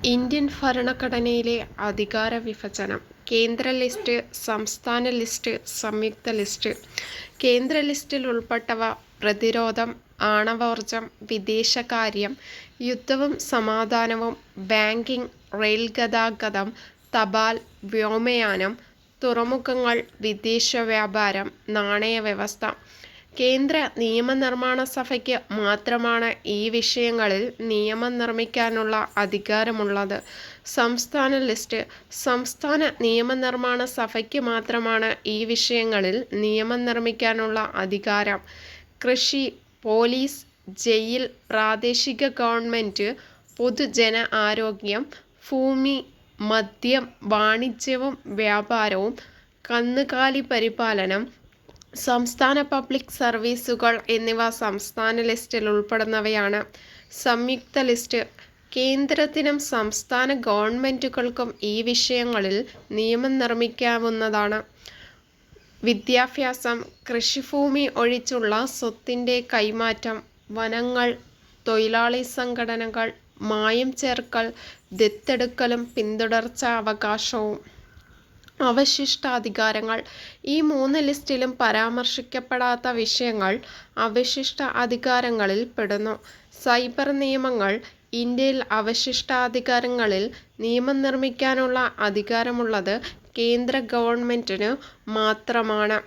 Indian ഭരണഘടനയിലെ അധികാര വിഭജനം. കേന്ദ്ര ലിസ്റ്റ്, സംസ്ഥാന ലിസ്റ്റ്, സംയുക്ത ലിസ്റ്റ്. കേന്ദ്ര ലിസ്റ്റിൽ ഉൾപ്പെട്ടവ പ്രതിരോധം, ആണവോർജം, വിദേശകാര്യം, യുദ്ധവും സമാധാനവും, ബാങ്കിങ്, റെയിൽ ഗതാഗതം, തപാൽ, വ്യോമയാനം, തുറമുഖങ്ങൾ, വിദേശ വ്യാപാരം, നാണയവ്യവസ്ഥ. കേന്ദ്ര നിയമനിർമ്മാണ സഭയ്ക്ക് മാത്രമാണ് ഈ വിഷയങ്ങളിൽ നിയമം നിർമ്മിക്കാനുള്ള അധികാരമുള്ളത്. സംസ്ഥാന ലിസ്റ്റ്. സംസ്ഥാന നിയമനിർമ്മാണ സഭയ്ക്ക് മാത്രമാണ് ഈ വിഷയങ്ങളിൽ നിയമം നിർമ്മിക്കാനുള്ള അധികാരം. കൃഷി, പോലീസ്, ജയിൽ, പ്രാദേശിക ഗവൺമെന്റ്, പൊതുജന ആരോഗ്യം, ഭൂമി, മദ്യം, വാണിജ്യവും വ്യാപാരവും, കന്നുകാലി പരിപാലനം, സംസ്ഥാന പബ്ലിക് സർവീസുകൾ എന്നിവ സംസ്ഥാന ലിസ്റ്റിൽ ഉൾപ്പെടുന്നവയാണ്. സംയുക്ത ലിസ്റ്റ്. കേന്ദ്രത്തിനും സംസ്ഥാന ഗവൺമെന്റുകൾക്കും ഈ വിഷയങ്ങളിൽ നിയമം നിർമ്മിക്കാവുന്നതാണ്. വിദ്യാഭ്യാസം, കൃഷിഭൂമി ഒഴിച്ചുള്ള സ്വത്തിന്റെ കൈമാറ്റം, വനങ്ങൾ, തൊഴിലാളി സംഘടനകൾ, മായം ചേർക്കൽ, ദത്തെടുക്കലും പിന്തുടർച്ചാ അവകാശവും. അവശിഷ്ടാധികാരങ്ങൾ. ഈ മൂന്ന് ലിസ്റ്റിലും പരാമർശിക്കപ്പെടാത്ത വിഷയങ്ങൾ അവശിഷ്ട അധികാരങ്ങളിൽ പെടുന്നു. സൈബർ നിയമങ്ങൾ. ഇന്ത്യയിൽ അവശിഷ്ടാധികാരങ്ങളിൽ നിയമം നിർമ്മിക്കാനുള്ള അധികാരമുള്ളത് കേന്ദ്ര ഗവൺമെന്റിനു മാത്രമാണ്.